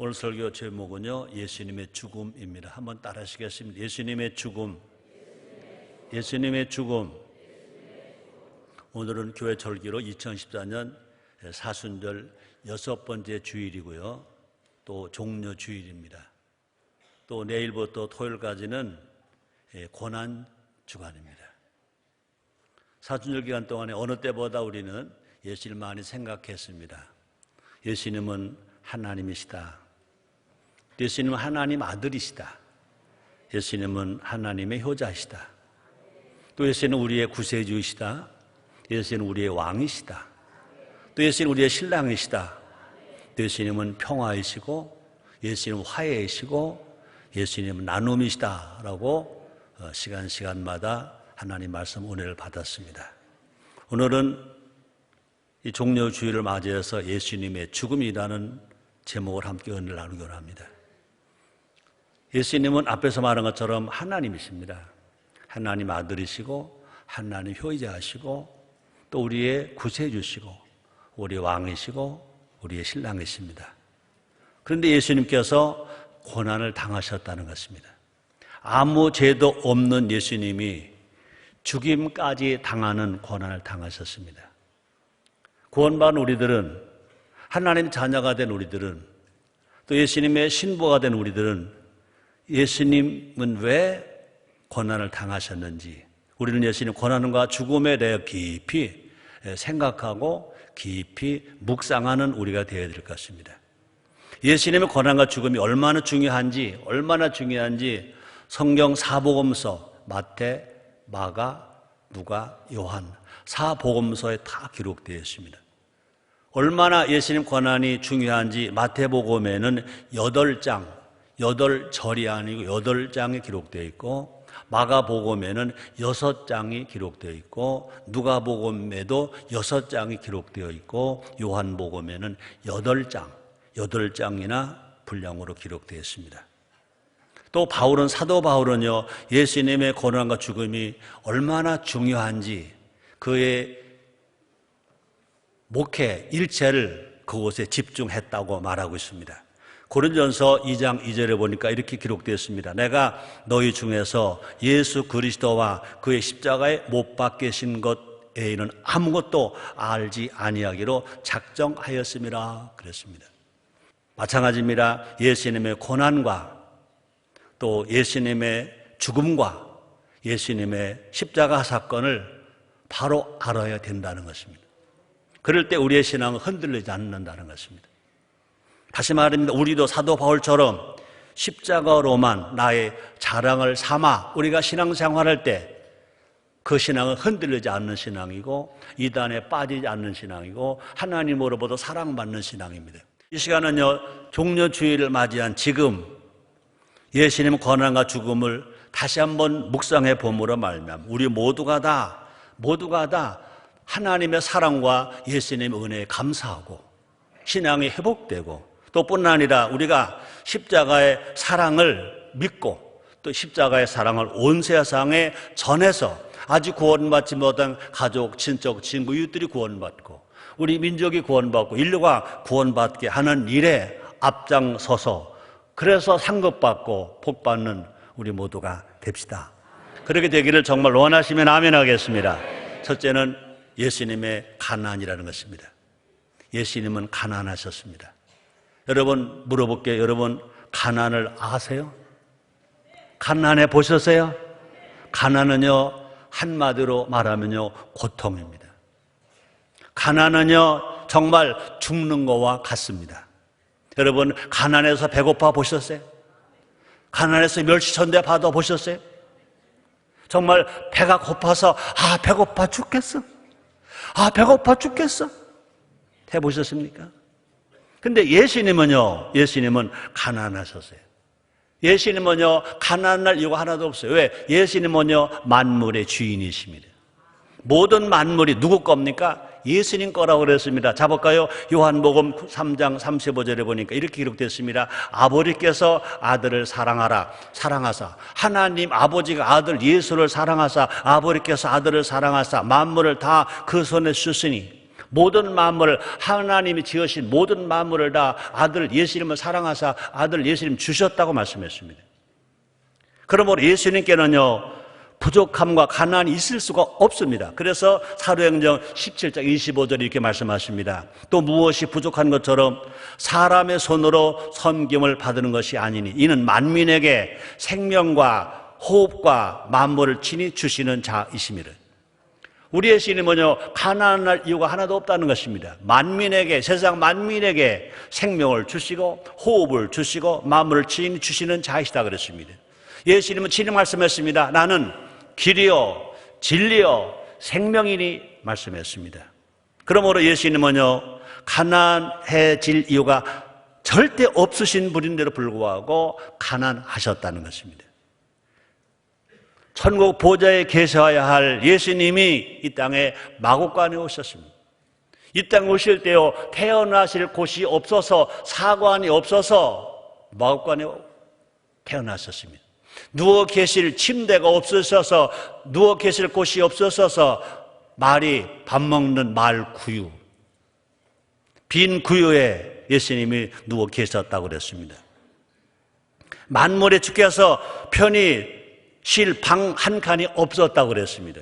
오늘 설교 제목은요, 예수님의 죽음입니다. 한번 따라 하시겠습니다. 예수님의 죽음. 예수님의 죽음. 오늘은 교회 절기로 2014년 사순절 6번째 주일이고요. 또 종려 주일입니다. 또 내일부터 토요일까지는 고난 주간입니다. 사순절 기간 동안에 어느 때보다 우리는 예수님을 많이 생각했습니다. 예수님은 하나님이시다. 예수님은 하나님 아들이시다. 예수님은 하나님의 효자시다. 또 예수님은 우리의 구세주이시다. 예수님은 우리의 왕이시다. 또 예수님은 우리의 신랑이시다. 또 예수님은 평화이시고 예수님은 화해이시고 예수님은 나눔이시다 라고 시간마다 하나님 말씀 은혜를 받았습니다. 오늘은 이 종려 주일을 맞이해서 예수님의 죽음이라는 제목을 함께 은혜를 나누기로 합니다. 예수님은 앞에서 말한 것처럼 하나님이십니다. 하나님 아들이시고 하나님 효자이시고 또 우리의 구세주시고 우리의 왕이시고 우리의 신랑이십니다. 그런데 예수님께서 고난을 당하셨다는 것입니다. 아무 죄도 없는 예수님이 죽임까지 당하는 고난을 당하셨습니다. 구원받은 우리들은, 하나님 자녀가 된 우리들은, 또 예수님의 신부가 된 우리들은 예수님은 왜 고난을 당하셨는지 우리는 예수님 고난과 죽음에 대해 깊이 생각하고 깊이 묵상하는 우리가 되어야 될 것입니다. 예수님의 고난과 죽음이 얼마나 중요한지 성경 사복음서 마태, 마가, 누가, 요한 사복음서에 다 기록되어 있습니다. 얼마나 예수님 고난이 중요한지 마태복음에는 8절이 아니고 8장이 기록되어 있고 마가복음에는 6장이 기록되어 있고 누가복음에도 6장이 기록되어 있고 요한복음에는 8장이나 분량으로 기록되어 있습니다. 또 사도 바울은요, 예수님의 고난과 죽음이 얼마나 중요한지 그의 목회 일체를 그곳에 집중했다고 말하고 있습니다. 고린도전서 2장 2절에 보니까 이렇게 기록되어 있습니다. 내가 너희 중에서 예수 그리스도와 그의 십자가에 못 박히신 것 외에는 아무것도 알지 아니하기로 작정하였음이라 그랬습니다. 마찬가지입니다. 예수님의 고난과 또 예수님의 죽음과 예수님의 십자가 사건을 바로 알아야 된다는 것입니다. 그럴 때 우리의 신앙은 흔들리지 않는다는 것입니다. 다시 말합니다. 우리도 사도 바울처럼 십자가로만 나의 자랑을 삼아 우리가 신앙생활할 때 그 신앙은 흔들리지 않는 신앙이고 이단에 빠지지 않는 신앙이고 하나님으로부터 사랑받는 신앙입니다. 이 시간은요, 종려주일을 맞이한 지금 예수님 고난과 죽음을 다시 한번 묵상해 봄으로 말미암아 우리 모두가 다 하나님의 사랑과 예수님의 은혜에 감사하고 신앙이 회복되고 또 뿐만 아니라 우리가 십자가의 사랑을 믿고 또 십자가의 사랑을 온 세상에 전해서 아직 구원받지 못한 가족, 친척, 친구, 이웃들이 구원받고 우리 민족이 구원받고 인류가 구원받게 하는 일에 앞장서서 그래서 상급받고 복받는 우리 모두가 됩시다. 그렇게 되기를 정말 원하시면 아멘 하겠습니다. 첫째는 예수님의 가난이라는 것입니다. 예수님은 가난하셨습니다. 여러분 물어볼게요. 여러분 가난을 아세요? 가난해 보셨어요? 가난은요 한마디로 말하면요 고통입니다. 가난은요 정말 죽는 거와 같습니다. 여러분 가난해서 배고파 보셨어요? 가난해서 멸시천대 받아 보셨어요? 정말 배가 고파서 배고파 죽겠어. 배고파 죽겠어. 해보셨습니까? 근데 예수님은 가난하셨어요. 예수님은요 가난할 이유가 하나도 없어요. 왜? 예수님은요 만물의 주인이십니다. 모든 만물이 누구 겁니까? 예수님 거라고 그랬습니다. 자볼까요? 요한복음 3장 35절에 보니까 이렇게 기록됐습니다. 아버지께서 아들을 사랑하사 하나님 아버지가 아들 예수를 사랑하사 아버지께서 아들을 사랑하사 만물을 다 그 손에 주시니 모든 만물을, 하나님이 지으신 모든 만물을 다 아들 예수님을 사랑하사 아들 예수님 주셨다고 말씀했습니다. 그러므로 예수님께는요, 부족함과 가난이 있을 수가 없습니다. 그래서 사도행전 17장 25절에 이렇게 말씀하십니다. 또 무엇이 부족한 것처럼 사람의 손으로 섬김을 받는 것이 아니니 이는 만민에게 생명과 호흡과 만물을 친히 주시는 자이심이라. 우리 예수님은요, 가난할 이유가 하나도 없다는 것입니다. 만민에게, 세상 만민에게 생명을 주시고 호흡을 주시고 만물을 친히 주시는 자이시다 그랬습니다. 예수님은 친히 말씀했습니다. 나는 길이요 진리요 생명이니 말씀했습니다. 그러므로 예수님은요, 가난해질 이유가 절대 없으신 분인데도 불구하고 가난하셨다는 것입니다. 천국 보좌에 계셔야 할 예수님이 이 땅에 마구간에 오셨습니다. 이 땅에 오실 때요, 태어나실 곳이 없어서, 사관이 없어서 마구간에 태어나셨습니다. 누워 계실 침대가 없으셔서, 누워 계실 곳이 없으셔서 말이 밥 먹는 말 구유, 빈 구유에 예수님이 누워 계셨다고 그랬습니다. 만물의 주께서 편히 쉴 방 한 칸이 없었다고 그랬습니다.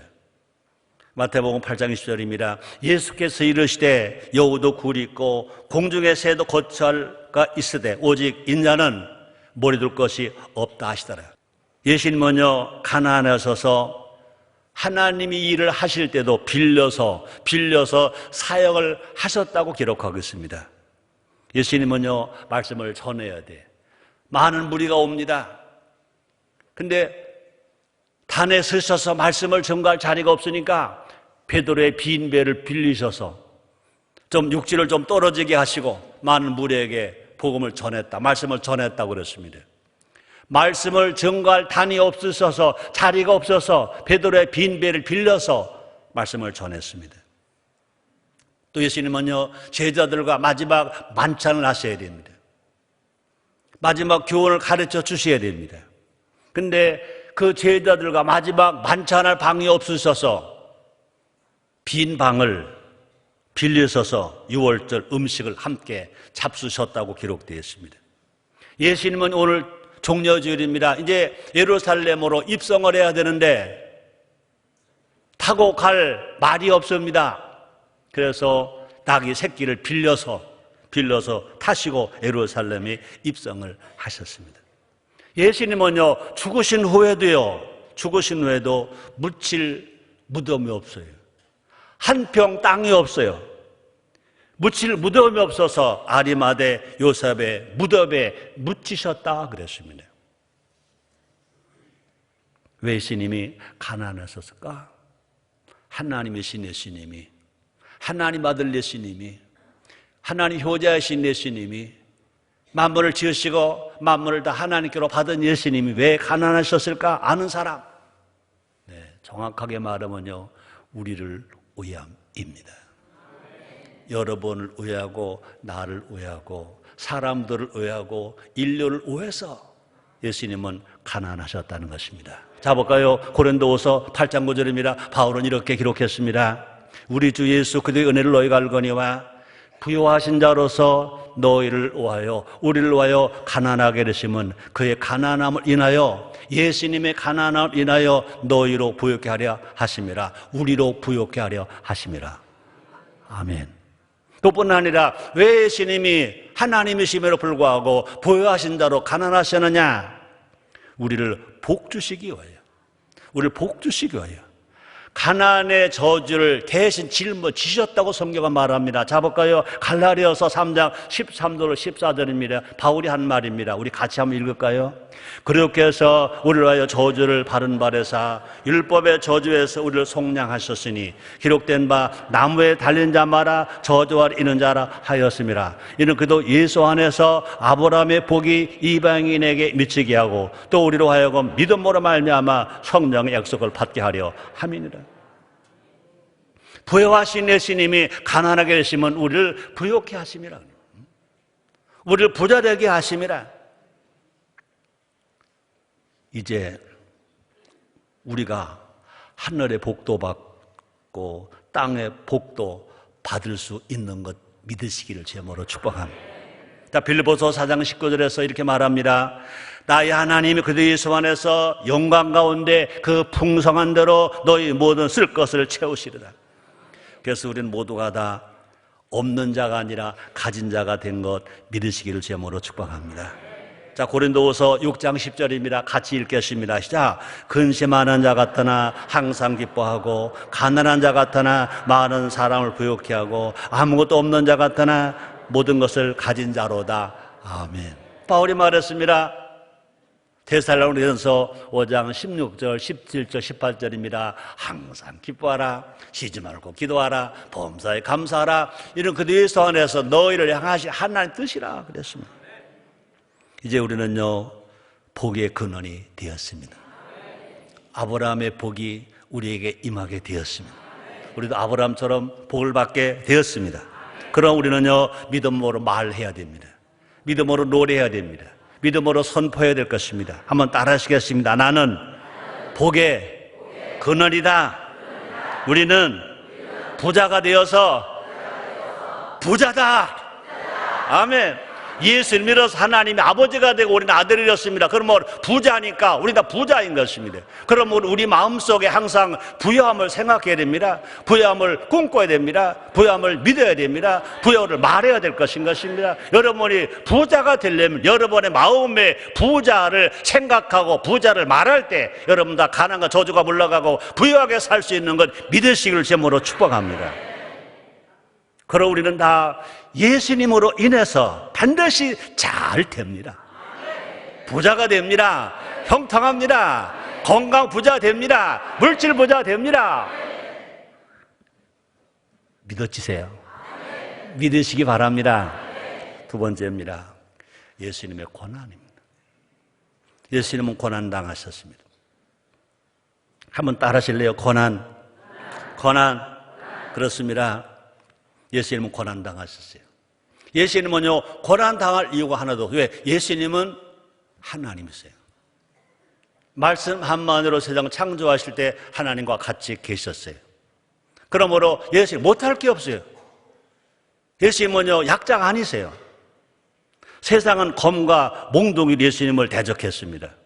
마태복음 8장 20절입니다. 예수께서 이르시되 여우도 굴이 있고 공중의 새도 거처가 있으되 오직 인자는 머리둘 것이 없다 하시더라. 예수님은요, 가난하셔서 하나님이 일을 하실 때도 빌려서 사역을 하셨다고 기록하고 있습니다. 예수님은요, 말씀을 전해야 돼. 많은 무리가 옵니다. 근데 단에 서셔서 말씀을 전가할 자리가 없으니까 베드로의 빈 배를 빌리셔서 좀 육지를 좀 떨어지게 하시고 많은 무리에게 복음을 전했다, 말씀을 전했다고 그랬습니다. 말씀을 전가할 단이 없으셔서, 자리가 없어서 베드로의 빈 배를 빌려서 말씀을 전했습니다. 또 예수님은요, 제자들과 마지막 만찬을 하셔야 됩니다. 마지막 교훈을 가르쳐 주셔야 됩니다. 근데 그 제자들과 마지막 만찬할 방이 없으셔서 빈 방을 빌리셔서 6월절 음식을 함께 잡수셨다고 기록되어 있습니다. 예수님은 오늘 종려주일입니다. 이제 예루살렘으로 입성을 해야 되는데 타고 갈 말이 없습니다. 그래서 낙이 새끼를 빌려서 타시고 예루살렘에 입성을 하셨습니다. 예수님은요, 죽으신 후에도 묻힐 무덤이 없어요. 한 평 땅이 없어요. 묻힐 무덤이 없어서 아리마대 요셉의 무덤에 묻히셨다 그랬습니다. 왜 예수님이 가난하셨을까? 하나님이신 예수님이, 하나님 아들 예수님이, 하나님 효자이신 예수님이, 만물을 지으시고 만물을 다 하나님께로 받은 예수님이 왜 가난하셨을까? 아는 사람. 네, 정확하게 말하면요, 우리를 위함입니다. 여러분을 위하고 나를 위하고 사람들을 위하고 인류를 위해서 예수님은 가난하셨다는 것입니다. 자, 볼까요? 고린도후서 8장 9절입니다. 바울은 이렇게 기록했습니다. 우리 주 예수 그리스도의 은혜를 너희가 알거니와 부요하신 자로서 너희를 위하여, 우리를 위하여 가난하게 되심은 그의 가난함을 인하여, 예수님의 가난함을 인하여 너희로 부욕케 하려 하심이라. 우리로 부욕케 하려 하심이라. 아멘. 그뿐 아니라 왜 예수님이 하나님이심에도 불구하고 부요하신 자로 가난하셨느냐? 우리를 복주시기 위하여, 우리를 복주시기 위하여 가난의 저주를 대신 짊어지셨다고 성경은 말합니다. 자, 볼까요? 갈라디아서 3장 13절 14절입니다. 바울이 한 말입니다. 우리 같이 한번 읽을까요? 그렇게 해서 우리를 위하여 저주를 바른 바래사 율법의 저주에서 우리를 속량하셨으니 기록된 바 나무에 달린 자마다 저주와 이는 자라 하였음이라. 이는 그도 예수 안에서 아브라함의 복이 이방인에게 미치게 하고 또 우리로 하여금 믿음으로 말미암아 성령의 약속을 받게 하려 함이니라. 부요하신 예수님이 가난하게 되시면 우리를 부요케 하심이라. 우리를 부자 되게 하심이라. 이제 우리가 하늘의 복도 받고 땅의 복도 받을 수 있는 것 믿으시기를 제모로 축복합니다. 자, 빌립보서 4장 19절에서 이렇게 말합니다. 나의 하나님이 그들 예수 안에서 영광 가운데 그 풍성한 대로 너희 모든 쓸 것을 채우시리라. 그래서 우리는 모두가 다 없는 자가 아니라 가진 자가 된 것 믿으시기를 제모로 축복합니다. 자, 고린도후서 6장 10절입니다. 같이 읽겠습니다. 시작. 근심하는 자 같으나 항상 기뻐하고 가난한 자 같으나 많은 사람을 부욕케 하고 아무것도 없는 자 같으나 모든 것을 가진 자로다. 아멘. 바울이 말했습니다. 데살로니가서 5장 16절, 17절, 18절입니다. 항상 기뻐하라, 쉬지 말고 기도하라, 범사에 감사하라. 이런 그리스도 안에서 너희를 향하신 하나님의 뜻이라 그랬습니다. 이제 우리는요, 복의 근원이 되었습니다. 아브라함의 복이 우리에게 임하게 되었습니다. 우리도 아브라함처럼 복을 받게 되었습니다. 그럼 우리는요, 믿음으로 말해야 됩니다. 믿음으로 노래해야 됩니다. 믿음으로 선포해야 될 것입니다. 한번 따라 하시겠습니다. 나는 복의 근원이다. 우리는 부자가 되어서 부자다. 아멘. 예수를 믿어서 하나님이 아버지가 되고 우리는 아들이 되었습니다. 그러면 부자니까 우리는 다 부자인 것입니다. 그러면 우리 마음속에 항상 부여함을 생각해야 됩니다. 부여함을 꿈꿔야 됩니다. 부여함을 믿어야 됩니다. 부여를 말해야 될 것입니다. 여러분이 부자가 되려면 여러분의 마음에 부자를 생각하고 부자를 말할 때 여러분 다 가난과 저주가 물러가고 부유하게 살 수 있는 것 믿으시기를 제모로 축복합니다. 그럼 우리는 다 예수님으로 인해서 반드시 잘 됩니다. 부자가 됩니다. 형통합니다. 건강 부자 됩니다. 물질 부자 됩니다. 믿어지세요. 믿으시기 바랍니다. 두 번째입니다. 예수님의 고난입니다. 예수님은 고난 당하셨습니다. 한번 따라 하실래요? 고난. 그렇습니다. 예수님은 고난당하셨어요. 예수님은요, 고난당할 이유가 하나도 없어요. 왜? 예수님은 하나님이세요. 말씀 한마디로 세상을 창조하실 때 하나님과 같이 계셨어요. 그러므로 예수님 못할 게 없어요. 예수님은요, 약자가 아니세요. 세상은 검과 몽둥이로 예수님을 대적했습니다.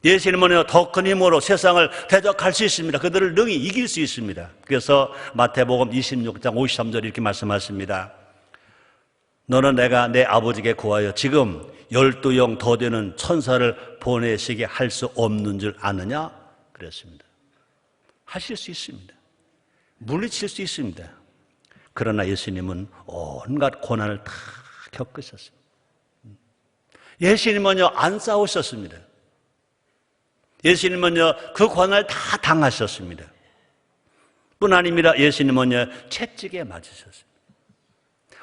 예수님은 더 큰 힘으로 세상을 대적할 수 있습니다. 그들을 능히 이길 수 있습니다. 그래서 마태복음 26장 53절 이렇게 말씀하십니다. 너는 내가 내 아버지께 구하여 지금 12영 더 되는 천사를 보내시게 할 수 없는 줄 아느냐? 그랬습니다. 하실 수 있습니다. 물리칠 수 있습니다. 그러나 예수님은 온갖 고난을 다 겪으셨습니다. 예수님은요, 안 싸우셨습니다. 예수님은요, 그 고난을 다 당하셨습니다. 뿐 아니라 예수님은요, 채찍에 맞으셨습니다.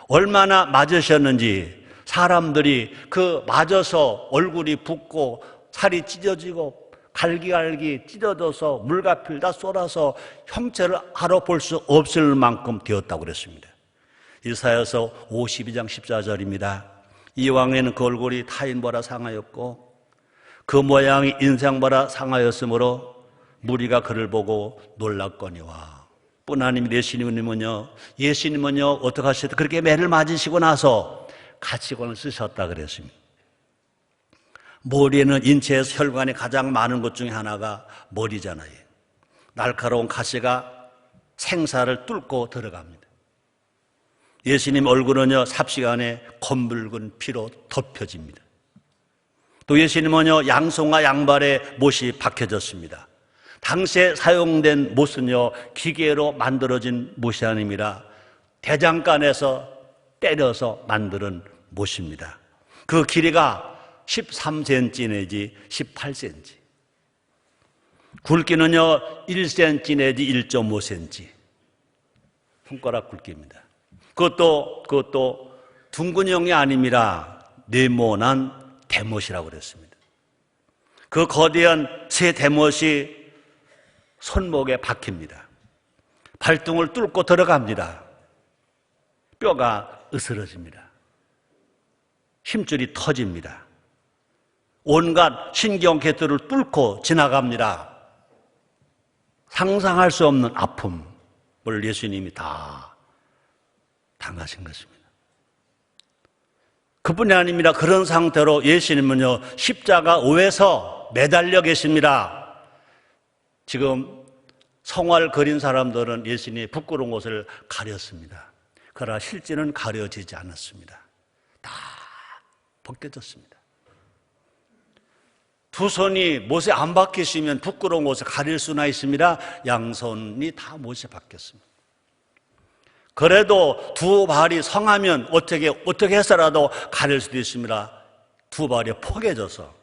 얼마나 맞으셨는지 사람들이 그 맞아서 얼굴이 붓고 살이 찢어지고 갈기갈기 찢어져서 물가피를 다 쏟아서 형체를 알아볼 수 없을 만큼 되었다고 그랬습니다. 이사야서 52장 14절입니다. 이 왕에는 그 얼굴이 타인보다 상하였고 그 모양이 인생보다 상하였으므로 무리가 그를 보고 놀랐거니와. 뿐 아니라 예수님은요 어떻게 하셨다? 그렇게 매를 맞으시고 나서 가시관을 쓰셨다 그랬습니다. 머리에는 인체에서 혈관이 가장 많은 것 중에 하나가 머리잖아요. 날카로운 가시가 생사를 뚫고 들어갑니다. 예수님 얼굴은요 삽시간에 검붉은 피로 덮여집니다. 또 예수님은요 양손과 양발에 못이 박혀졌습니다. 당시에 사용된 못은요 기계로 만들어진 못이 아닙니다. 대장간에서 때려서 만드는 못입니다. 그 길이가 13cm 내지 18cm, 굵기는요 1cm 내지 1.5cm, 손가락 굵기입니다. 그것도 둥근형이 아닙니다. 네모난 대못이라고 그랬습니다. 그 거대한 새 대못이 손목에 박힙니다. 발등을 뚫고 들어갑니다. 뼈가 으스러집니다. 힘줄이 터집니다. 온갖 신경계통을 뚫고 지나갑니다. 상상할 수 없는 아픔을 예수님이 다 당하신 것입니다. 그뿐이 아닙니다. 그런 상태로 예수님은요, 십자가 위에서 매달려 계십니다. 지금 성화를 그린 사람들은 예수님이 부끄러운 곳을 가렸습니다. 그러나 실제는 가려지지 않았습니다. 다 벗겨졌습니다. 두 손이 못에 안 박히시면 부끄러운 곳을 가릴 수나 있습니다. 양손이 다 못에 박혔습니다. 그래도 두 발이 성하면 어떻게 해서라도 가릴 수도 있습니다. 두 발이 포개져서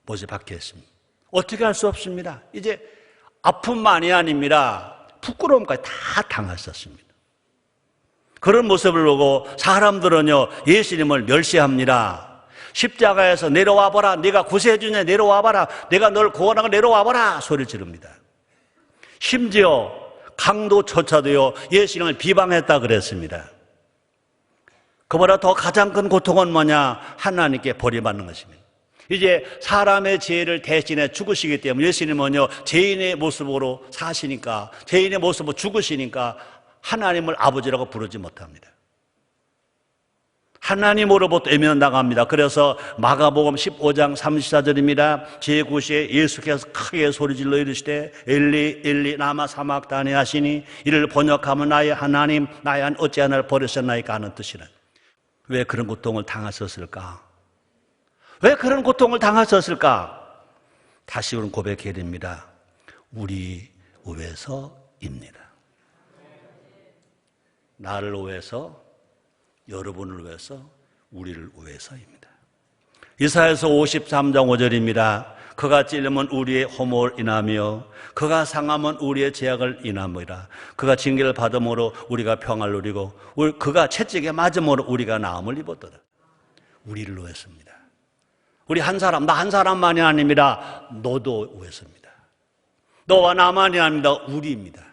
못에 박혀 있습니다. 어떻게 할 수 없습니다. 이제 아픔만이 아닙니다. 부끄러움까지 다 당하셨습니다. 그런 모습을 보고 사람들은요, 예수님을 멸시합니다. 십자가에서 내려와봐라. 네가 구세주냐 내려와봐라. 내가 널 구원하고 내려와봐라. 소리를 지릅니다. 심지어 강도조차도요, 예수님을 비방했다 그랬습니다. 그보다 더 가장 큰 고통은 뭐냐? 하나님께 버림받는 것입니다. 이제 사람의 죄를 대신해 죽으시기 때문에 예수님은요, 죄인의 모습으로 사시니까, 죄인의 모습으로 죽으시니까 하나님을 아버지라고 부르지 못합니다. 하나님으로부터 외면당합니다. 그래서 마가복음 15장 34절입니다. 제9시에 예수께서 크게 소리질러 이르시되 엘리 엘리 라마 사막다니 하시니 이를 번역하면 나의 하나님 나의 하나님 어찌하여 나를 버리셨나이까 하는 뜻이라. 왜 그런 고통을 당하셨을까? 왜 그런 고통을 당하셨을까? 다시 우리는 고백해야 됩니다. 우리 위해서입니다. 나를 위해서, 여러분을 위해서, 우리를 위해서입니다. 이사야서 53장 5절입니다. 그가 찔리면 우리의 허물을 인하며 그가 상하면 우리의 죄악을 인하므리라. 그가 징계를 받음으로 우리가 평안을 누리고 그가 채찍에 맞음으로 우리가 나음을 입었도다. 우리를 위해서입니다. 우리 한 사람, 나 한 사람만이 아닙니다. 너도 위해서입니다. 너와 나만이 아닙니다. 우리입니다.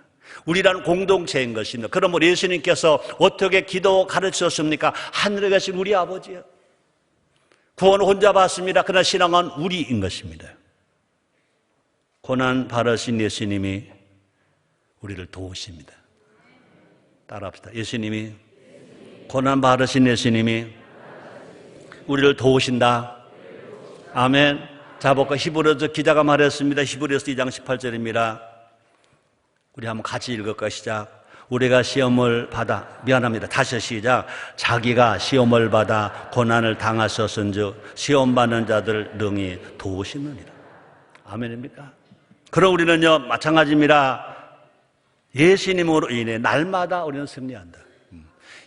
우리란 공동체인 것입니다. 그러므로 예수님께서 어떻게 기도 가르치셨습니까? 하늘에 계신 우리 아버지요. 구원을 혼자 받습니다. 그러나 신앙은 우리인 것입니다. 고난 받으신 예수님이 우리를 도우십니다. 따라합시다. 예수님이, 고난 받으신 예수님이 우리를 도우신다. 아멘. 자, 볼까? 히브리서 기자가 말했습니다. 히브리서 2장 18절입니다. 우리 한번 같이 읽을까? 시작. 우리가 시험을 받아, 미안합니다. 다시 시작. 자기가 시험을 받아 고난을 당하셨은즉 시험 받는 자들 능히 도우시느니라. 아멘입니까? 그럼 우리는요, 마찬가지입니다. 예수님으로 인해 날마다 우리는 승리한다.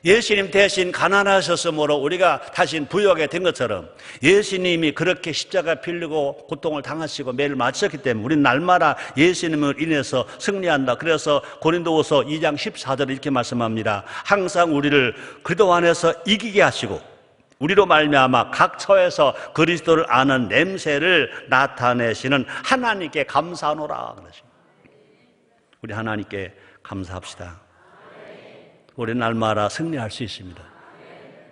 예수님 대신 가난하셨으므로 우리가 다시 부유하게 된 것처럼 예수님이 그렇게 십자가 빌리고 고통을 당하시고 매를 맞으셨기 때문에 우리는 날마다 예수님을 인해서 승리한다. 그래서 고린도후서 2장 14절 이렇게 말씀합니다. 항상 우리를 그리스도 안에서 이기게 하시고 우리로 말미암아 각 처에서 그리스도를 아는 냄새를 나타내시는 하나님께 감사하노라 그러십니다. 우리 하나님께 감사합시다. 우리 날마다 승리할 수 있습니다.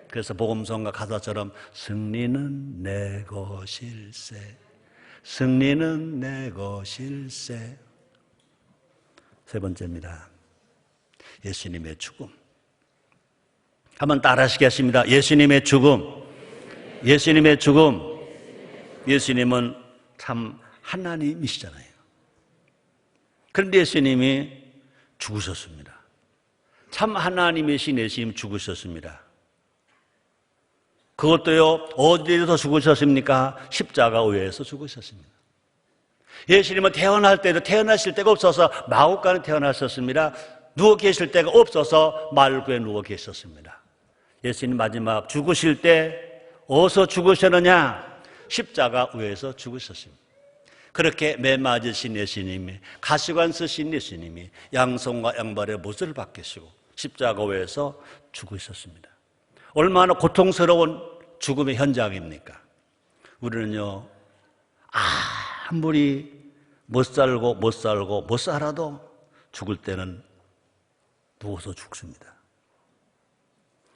그래서 복음성가 가사처럼 승리는 내 것일세, 승리는 내 것일세. 세 번째입니다. 예수님의 죽음. 한번 따라 하시겠습니다. 예수님의 죽음. 예수님의 죽음. 예수님은 참 하나님이시잖아요. 그런데 예수님이 죽으셨습니다. 참 하나님이신 예수님 죽으셨습니다. 그것도요, 어디에서 죽으셨습니까? 십자가 위에서 죽으셨습니다. 예수님은 태어나실 때가 없어서 마구간에 태어나셨습니다. 누워 계실 때가 없어서 말구에 누워 계셨습니다. 예수님 마지막 죽으실 때 어디서 죽으셨느냐? 십자가 위에서 죽으셨습니다. 그렇게 매 맞으신 예수님이, 가시관 쓰신 예수님이 양손과 양발에 못을 박히시고 십자가 위에서 죽으셨습니다. 얼마나 고통스러운 죽음의 현장입니까? 우리는요, 아무리 못 살아도 죽을 때는 누워서 죽습니다.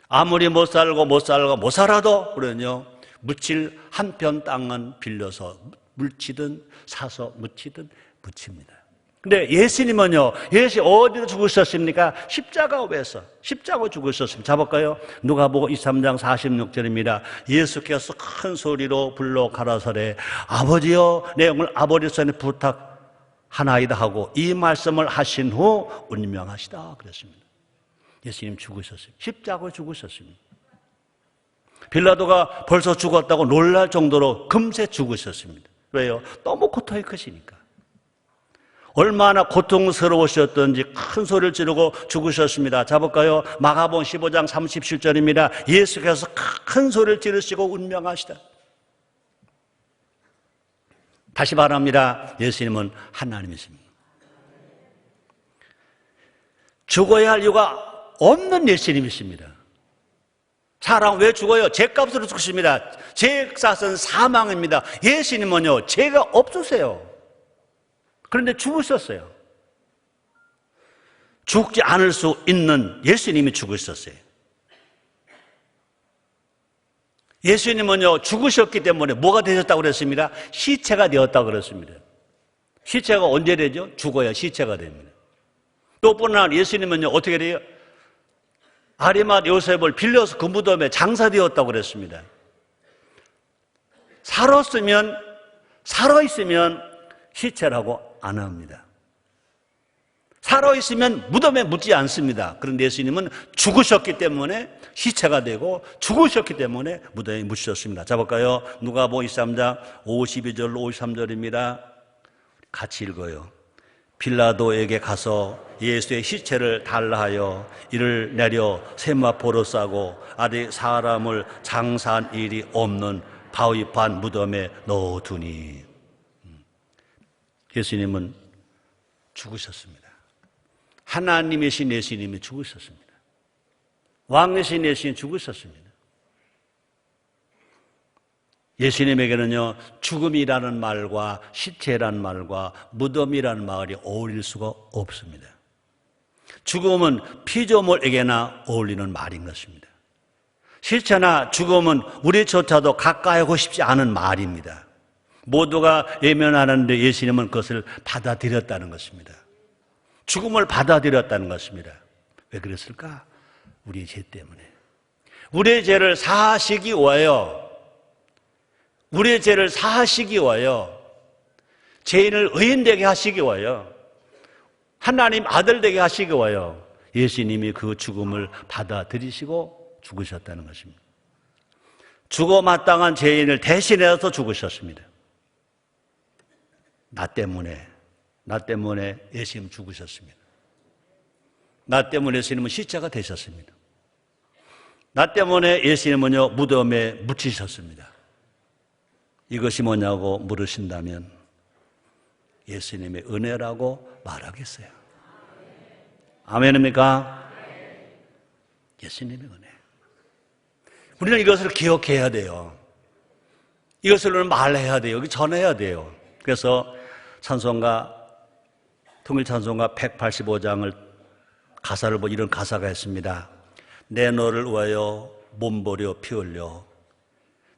아무리 못 살아도 우리는요, 묻힐 한편 땅은 빌려서 묻히든 사서 묻히든 묻힙니다. 근데 예수님은요, 예수 어디로 죽으셨습니까? 십자가 위에서, 십자가 죽으셨습니다. 잡을까요? 누가복음 23장 46절입니다. 예수께서 큰 소리로 불러 가라사대 아버지여 내 영을 아버지 손에 부탁하나이다 하고 이 말씀을 하신 후 운명하시다 그랬습니다. 예수님 죽으셨어요. 십자가에 죽으셨습니다. 빌라도가 벌써 죽었다고 놀랄 정도로 금세 죽으셨습니다. 왜요? 너무 고통이 크시니까. 얼마나 고통스러우셨던지 큰 소리를 지르고 죽으셨습니다. 잡을까요? 마가복음 15장 37절입니다. 예수께서 큰 소리를 지르시고 운명하시다. 다시 말합니다. 예수님은 하나님이십니다. 죽어야 할 이유가 없는 예수님이십니다. 사람 왜 죽어요? 죄값으로 죽습니다. 죄값은 사망입니다. 예수님은요, 죄가 없으세요. 그런데 죽으셨어요. 죽지 않을 수 있는 예수님이 죽으셨어요. 예수님은요, 죽으셨기 때문에 뭐가 되셨다고 그랬습니다? 시체가 되었다고 그랬습니다. 시체가 언제 되죠? 죽어야 시체가 됩니다. 또 뿐만 아니라 예수님은요, 어떻게 돼요? 아리맛 요셉을 빌려서 그 무덤에 장사되었다고 그랬습니다. 살아있으면 시체라고 안 합니다. 살아있으면 무덤에 묻지 않습니다. 그런데 예수님은 죽으셨기 때문에 시체가 되고 죽으셨기 때문에 무덤에 묻으셨습니다. 잡을까요? 누가복음 23장 52절 53절입니다. 같이 읽어요. 빌라도에게 가서 예수의 시체를 달라 하여 이를 내려 세마포로 싸고 아직 사람을 장사한 일이 없는 바위판 무덤에 넣어두니. 예수님은 죽으셨습니다. 하나님이신 예수님이 죽으셨습니다. 왕이신 예수님이 죽으셨습니다. 예수님에게는요, 죽음이라는 말과 시체라는 말과 무덤이라는 말이 어울릴 수가 없습니다. 죽음은 피조물에게나 어울리는 말인 것입니다. 시체나 죽음은 우리조차도 가까이 하고 싶지 않은 말입니다. 모두가 외면하는데 예수님은 그것을 받아들였다는 것입니다. 죽음을 받아들였다는 것입니다. 왜 그랬을까? 우리의 죄 때문에. 우리의 죄를 사하시기 위하여, 우리의 죄를 사하시기 위하여, 죄인을 의인되게 하시기 위하여, 하나님 아들 되게 하시기 위하여 예수님이 그 죽음을 받아들이시고 죽으셨다는 것입니다. 죽어 마땅한 죄인을 대신해서 죽으셨습니다. 나 때문에 예수님 죽으셨습니다. 나 때문에 예수님은 시체가 되셨습니다. 나 때문에 예수님은요, 무덤에 묻히셨습니다. 이것이 뭐냐고 물으신다면 예수님의 은혜라고 말하겠어요. 아멘입니까? 예수님의 은혜. 우리는 이것을 기억해야 돼요. 이것을 말해야 돼요. 여기 전해야 돼요. 그래서 찬송가, 통일찬송가 185장을 가사를 보면 이런 가사가 있습니다. 내 너를 위하여 몸버려 피 흘려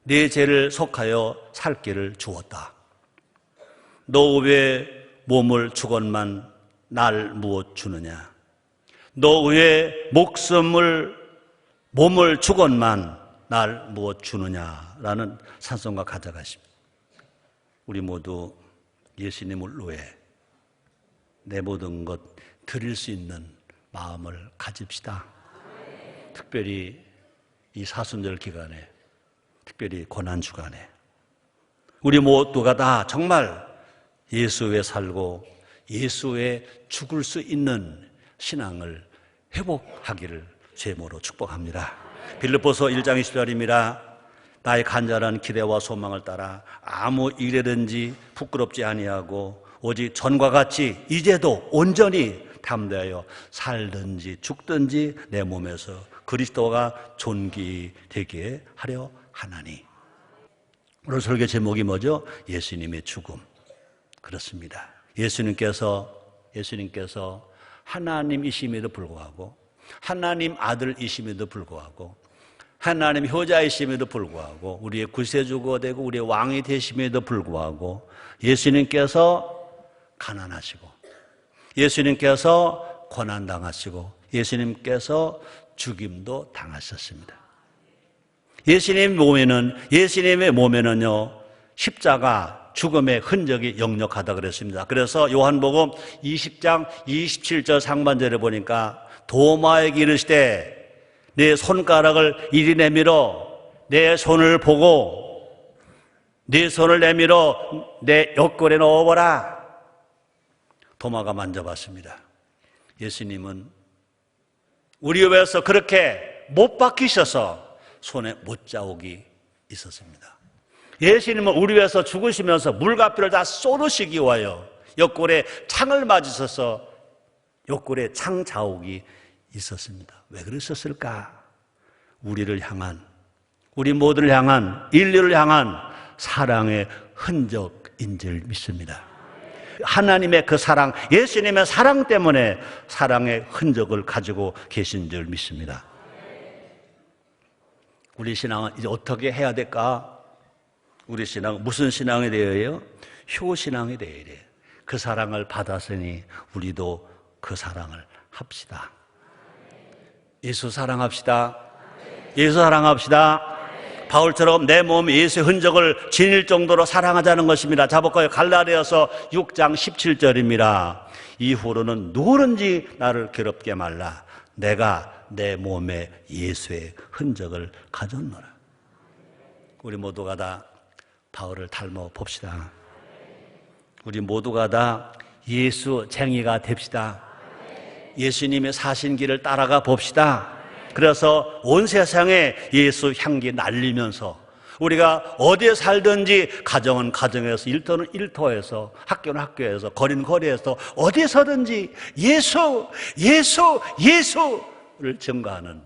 네 죄를 속하여 살 길을 주었다. 너 왜 몸을 주건만 날 무엇 주느냐? 너 왜 몸을 주건만 날 무엇 주느냐라는 찬송가 가사가 있습니다. 우리 모두 예수님을 위해 내 모든 것 드릴 수 있는 마음을 가집시다. 특별히 이 사순절 기간에, 특별히 고난주간에 우리 모두가 다 정말 예수 위에 살고 예수 위에 죽을 수 있는 신앙을 회복하기를 제모로 축복합니다. 빌립보서 1장 20절입니다. 나의 간절한 기대와 소망을 따라 아무 일이든지 부끄럽지 아니하고 오직 전과 같이 이제도 온전히 담대하여 살든지 죽든지 내 몸에서 그리스도가 존귀되게 하려 하나니. 오늘 설교 제목이 뭐죠? 예수님의 죽음. 그렇습니다. 예수님께서 하나님이심에도 불구하고, 하나님 아들이심에도 불구하고, 하나님 효자이심에도 불구하고, 우리의 구세주가 되고 우리의 왕이 되심에도 불구하고 예수님께서 가난하시고 예수님께서 고난당하시고 예수님께서 죽임도 당하셨습니다. 예수님의 몸에는요, 십자가 죽음의 흔적이 역력하다 그랬습니다. 그래서 요한복음 20장 27절 상반절에 보니까 도마에게 이르시되 내 손가락을 이리 내밀어 내 손을 보고 네 손을 내밀어 내 옆구리에 넣어보라. 도마가 만져봤습니다. 예수님은 우리 위해서 그렇게 못 박히셔서 손에 못자국이 있었습니다. 예수님은 우리 위해서 죽으시면서 물과피를 다 쏟으시기 위하여 옆구리에 창을 맞으셔서 옆구리에 창 자국이 있었습니다. 왜 그러셨을까? 우리를 향한, 우리 모두를 향한, 인류를 향한 사랑의 흔적인 줄 믿습니다. 하나님의 그 사랑, 예수님의 사랑 때문에 사랑의 흔적을 가지고 계신 줄 믿습니다. 우리 신앙은 이제 어떻게 해야 될까? 우리 신앙은 무슨 신앙이 되어야 해요? 효신앙이 되어야 돼요. 그 사랑을 받았으니 우리도 그 사랑을 합시다. 예수 사랑합시다. 예수 사랑합시다. 바울처럼 내 몸 예수의 흔적을 지닐 정도로 사랑하자는 것입니다. 자볼까요? 갈라디아서 6장 17절입니다. 이후로는 누구든지 나를 괴롭게 말라. 내가 내 몸에 예수의 흔적을 가졌노라. 우리 모두가 다 바울을 닮아 봅시다. 우리 모두가 다 예수쟁이가 됩시다. 예수님의 사신 길을 따라가 봅시다. 그래서 온 세상에 예수 향기 날리면서 우리가 어디에 살든지 가정은 가정에서, 일터는 일터에서, 학교는 학교에서, 거리는 거리에서 어디서든지 예수를 증거하는,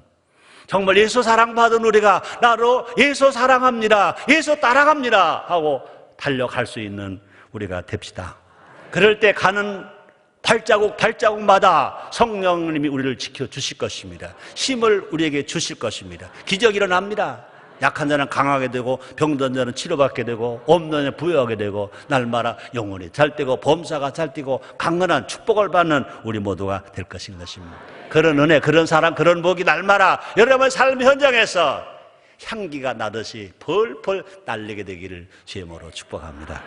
정말 예수 사랑받은 우리가 나로 예수 사랑합니다, 예수 따라갑니다 하고 달려갈 수 있는 우리가 됩시다. 그럴 때 가는 발자국마다 성령님이 우리를 지켜주실 것입니다. 힘을 우리에게 주실 것입니다. 기적이 일어납니다. 약한 자는 강하게 되고 병든 자는 치료받게 되고 없는 자는 부여하게 되고 날마다 영혼이 잘되고 범사가 잘되고 강건한 축복을 받는 우리 모두가 될 것인 것입니다. 그런 은혜, 그런 사랑, 그런 복이 날마다 여러분의 삶 현장에서 향기가 나듯이 펄펄 날리게 되기를 주의 이름으로 축복합니다.